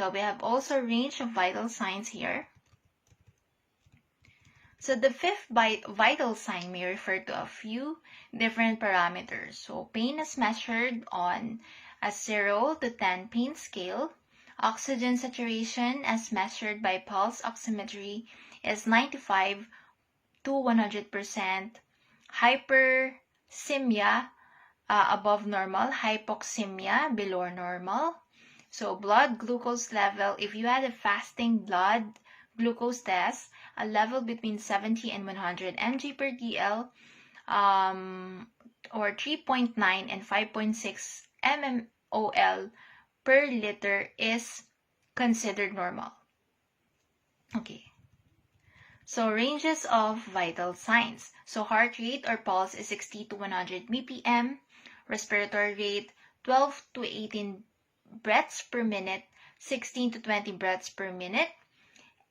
So we have also range of vital signs here. So the fifth vital sign may refer to a few different parameters. So pain is measured on a 0 to 10 pain scale. Oxygen saturation as measured by pulse oximetry is 95 to 100%. Hypersemia above normal, hypoxemia below normal. So blood glucose level, if you had a fasting blood glucose test, a level between 70 and 100 mg per dl, or 3.9 and 5.6 mmol per liter is considered normal. Okay. So ranges of vital signs. So heart rate or pulse is 60 to 100 BPM. Respiratory rate 12 to 18 breaths per minute, 16 to 20 breaths per minute.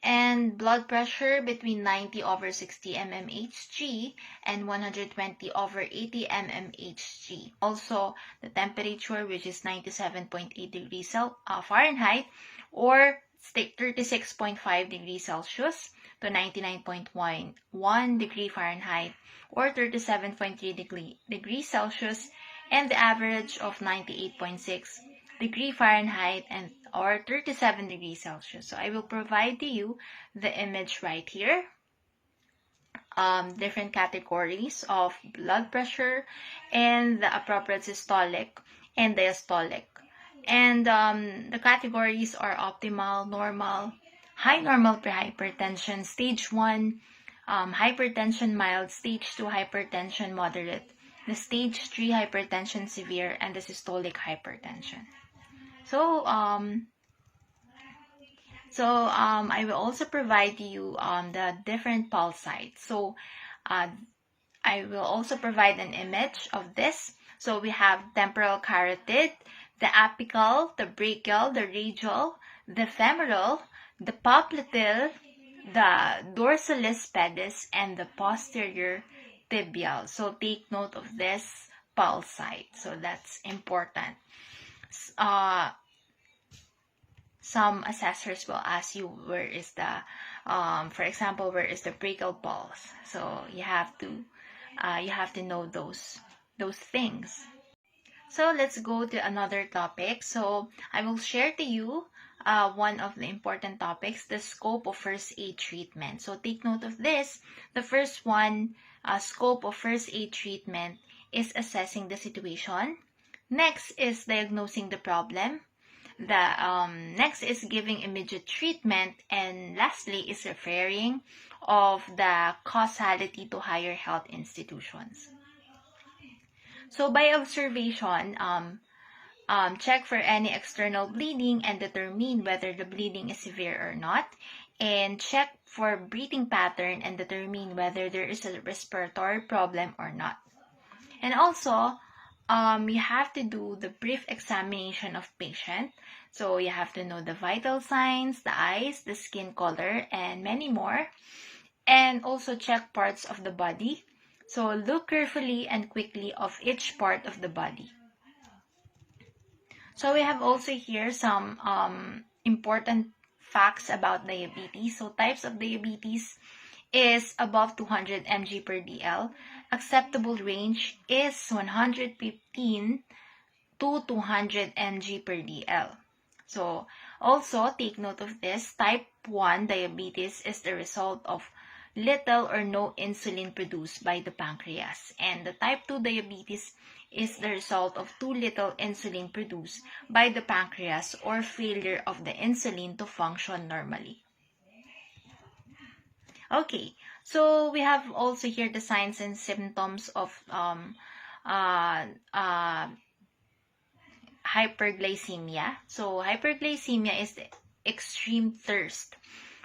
And blood pressure between 90 over 60 mmHg and 120 over 80 mmHg. Also, the temperature, which is 97.8 degrees Fahrenheit or 36.5 degrees Celsius to 99.1 degree Fahrenheit or 37.3 degrees Celsius, and the average of 98.6 degree Fahrenheit and or 37 degrees Celsius. So I will provide to you the image right here. Different categories of blood pressure and the appropriate systolic and diastolic. And the categories are optimal, normal, high normal pre-hypertension, stage 1, hypertension mild, stage 2 hypertension moderate, the stage 3 hypertension severe, and the systolic hypertension. So I will also provide you the different pulse sites. So I will also provide an image of this. So we have temporal carotid, the apical, the brachial, the radial, the femoral, the popliteal, the dorsalis pedis, and the posterior tibial. So take note of this pulse site. So that's important. Some assessors will ask you where is the, for example, where is the brachial pulse. So you have to know those things. So let's go to another topic. So I will share to you one of the important topics, the scope of first aid treatment. So take note of this. The first one, scope of first aid treatment, is assessing the situation. Next is diagnosing the problem. The next is giving immediate treatment, and lastly is referring of the causality to higher health institutions. So by observation, check for any external bleeding and determine whether the bleeding is severe or not, and check for breathing pattern and determine whether there is a respiratory problem or not. And also, you have to do the brief examination of patient. So you have to know the vital signs, the eyes, the skin color, and many more. And also check parts of the body. So look carefully and quickly of each part of the body. So we have also here some important facts about diabetes. So types of diabetes is above 200 mg per dl. Acceptable range is 115 to 200 mg per dl. So also take note of this. Type 1 diabetes is the result of little or no insulin produced by the pancreas. And the type 2 diabetes is the result of too little insulin produced by the pancreas or failure of the insulin to function normally. Okay, so we have also here the signs and symptoms of hyperglycemia. So hyperglycemia is the extreme thirst,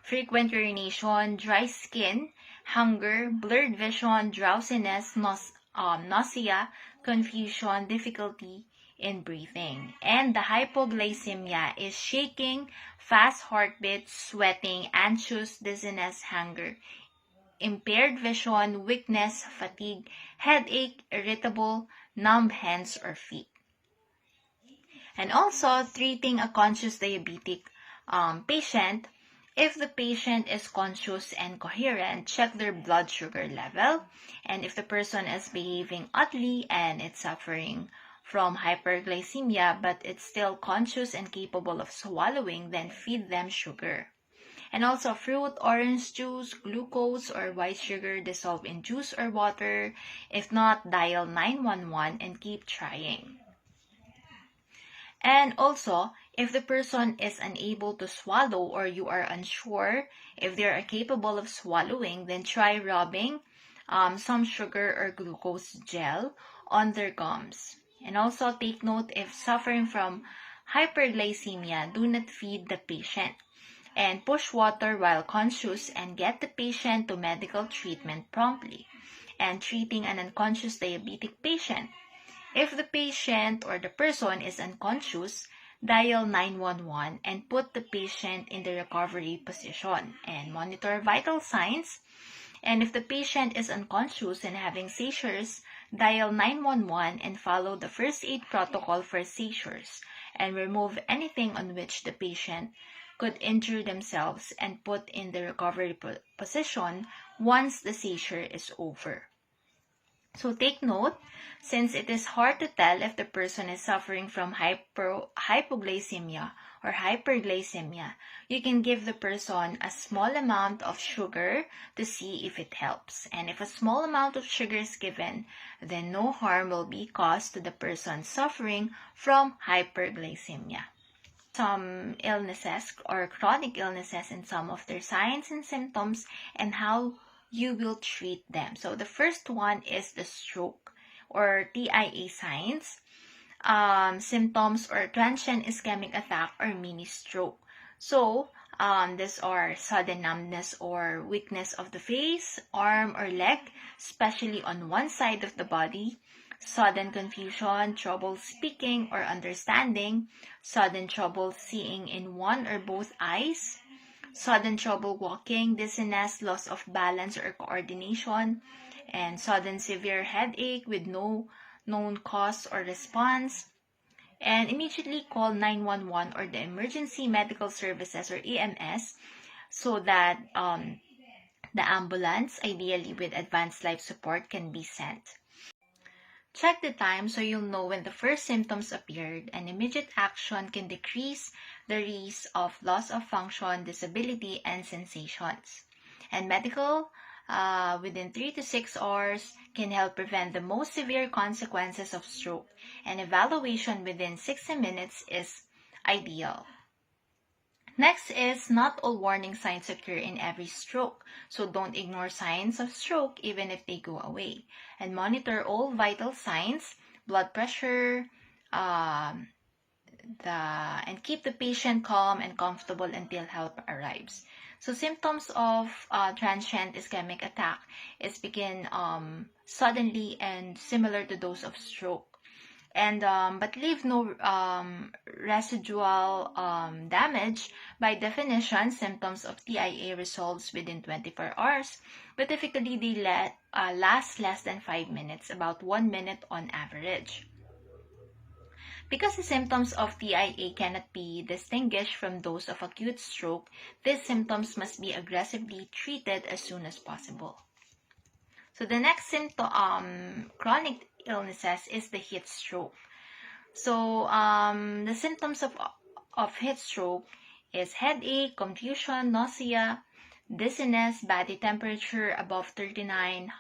frequent urination, dry skin, hunger, blurred vision, drowsiness, nausea, confusion, difficulty in breathing. And the hypoglycemia is shaking, fast heartbeat, sweating, anxious, dizziness, hunger, impaired vision, weakness, fatigue, headache, irritable, numb hands or feet. And also, treating a conscious diabetic patient. If the patient is conscious and coherent, check their blood sugar level. And if the person is behaving oddly and it's suffering from hyperglycemia, but it's still conscious and capable of swallowing, then feed them sugar. And also fruit, orange juice, glucose, or white sugar dissolved in juice or water. If not, dial 911 and keep trying. And also, if the person is unable to swallow or you are unsure if they are capable of swallowing, then try rubbing some sugar or glucose gel on their gums. And also take note, if suffering from hyperglycemia, do not feed the patient. And push water while conscious and get the patient to medical treatment promptly. And treating an unconscious diabetic patient. If the patient or the person is unconscious, dial 911 and put the patient in the recovery position and monitor vital signs. And if the patient is unconscious and having seizures, dial 911 and follow the first aid protocol for seizures and remove anything on which the patient could injure themselves and put in the recovery position once the seizure is over. So take note, since it is hard to tell if the person is suffering from hypoglycemia or hyperglycemia, you can give the person a small amount of sugar to see if it helps. And if a small amount of sugar is given, then no harm will be caused to the person suffering from hyperglycemia. Some illnesses or chronic illnesses and some of their signs and symptoms and how you will treat them. So the first one is the stroke or TIA signs, symptoms or transient ischemic attack or mini stroke. So these are sudden numbness or weakness of the face, arm or leg, especially on one side of the body, sudden confusion, trouble speaking or understanding, sudden trouble seeing in one or both eyes, sudden trouble walking, dizziness, loss of balance or coordination, and sudden severe headache with no known cause or response. And immediately call 911 or the emergency medical services or EMS so that the ambulance, ideally with advanced life support, can be sent. Check the time so you'll know when the first symptoms appeared, and immediate action can decrease the risk of loss of function, disability, and sensations. And medical within 3 to 6 hours can help prevent the most severe consequences of stroke, and evaluation within 60 minutes is ideal. Next is, not all warning signs occur in every stroke, so don't ignore signs of stroke even if they go away. And monitor all vital signs, blood pressure, and keep the patient calm and comfortable until help arrives. So symptoms of transient ischemic attack is begin suddenly and similar to those of stroke. And but leave no residual damage. By definition, symptoms of TIA resolves within 24 hours, but typically they last less than 5 minutes, about 1 minute on average. Because the symptoms of TIA cannot be distinguished from those of acute stroke, these symptoms must be aggressively treated as soon as possible. So the next symptom, chronic illnesses, is the heat stroke. So the symptoms of heat stroke is headache, confusion, nausea, dizziness, body temperature above 39,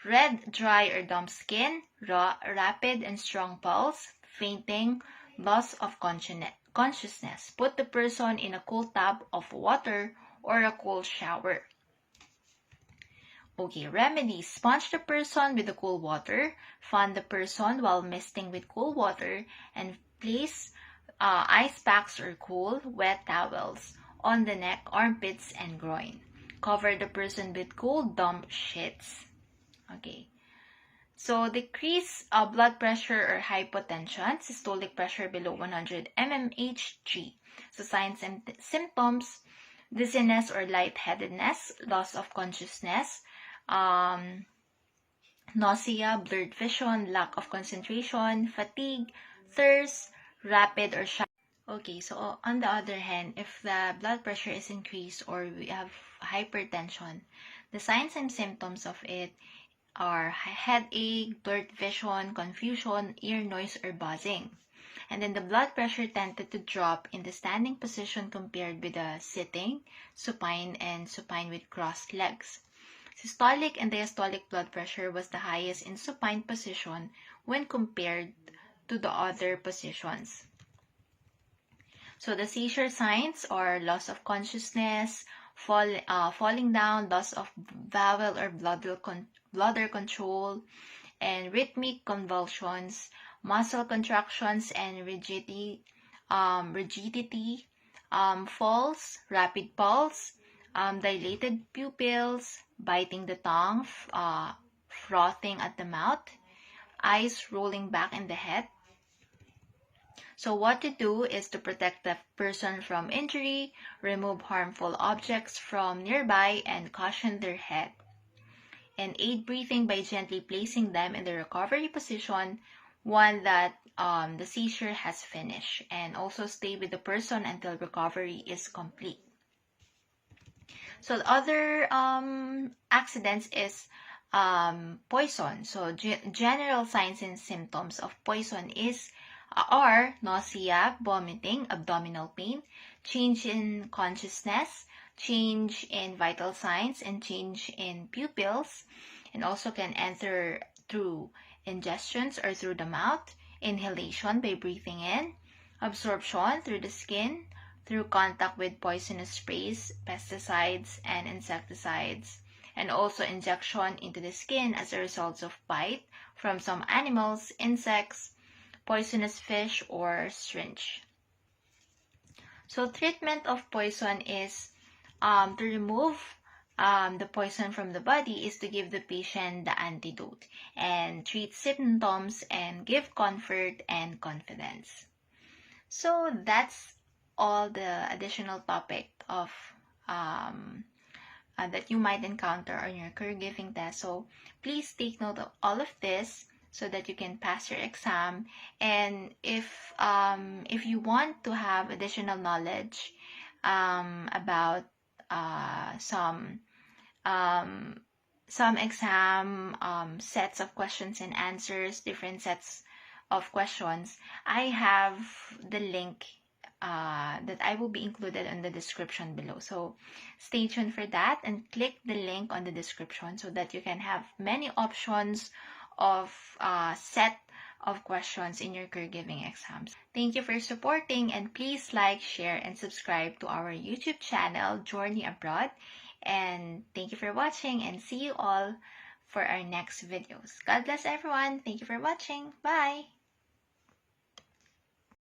red, dry or damp skin, rapid and strong pulse, fainting, loss of consciousness. Put the person in a cool tub of water or a cold shower. Okay, remedies. Sponge the person with the cool water, fan the person while misting with cool water, and place ice packs or cool, wet towels on the neck, armpits, and groin. Cover the person with cool, damp sheets. Okay. So, decrease blood pressure or hypotension, systolic pressure below 100 mmHg. So, signs and symptoms, dizziness or lightheadedness, loss of consciousness, nausea, blurred vision, lack of concentration, fatigue, thirst, rapid or shallow. Okay, so on the other hand, if the blood pressure is increased or we have hypertension, the signs and symptoms of it are headache, blurred vision, confusion, ear noise, or buzzing. And then the blood pressure tended to drop in the standing position compared with the sitting, supine, and supine with crossed legs. Systolic and diastolic blood pressure was the highest in supine position when compared to the other positions. So the seizure signs are loss of consciousness, falling down, loss of bowel or bladder control, and rhythmic convulsions, muscle contractions and rigidity, falls, rapid pulse, dilated pupils, biting the tongue, frothing at the mouth, eyes rolling back in the head. So what to do is to protect the person from injury, remove harmful objects from nearby, and cushion their head. And aid breathing by gently placing them in the recovery position, one that the seizure has finished. And also stay with the person until recovery is complete. So the other accidents is poison. So general signs and symptoms of poison are nausea, vomiting, abdominal pain, change in consciousness, change in vital signs, and change in pupils, and also can enter through ingestions or through the mouth, inhalation by breathing in, absorption through the skin, through contact with poisonous sprays, pesticides, and insecticides, and also injection into the skin as a result of bite from some animals, insects, poisonous fish, or syringe. So treatment of poison is to remove the poison from the body is to give the patient the antidote and treat symptoms and give comfort and confidence. So that's all the additional topic of that you might encounter on your caregiving test. So please take note of all of this so that you can pass your exam. And if you want to have additional knowledge about some exam sets of questions and answers, different sets of questions, I have the link that I will be included in the description below. So stay tuned for that and click the link on the description so that you can have many options of set of questions in your caregiving exams. Thank you for supporting, and please like, share, and subscribe to our YouTube channel, Journey Abroad. And thank you for watching, and see you all for our next videos. God bless everyone. Thank you for watching. Bye!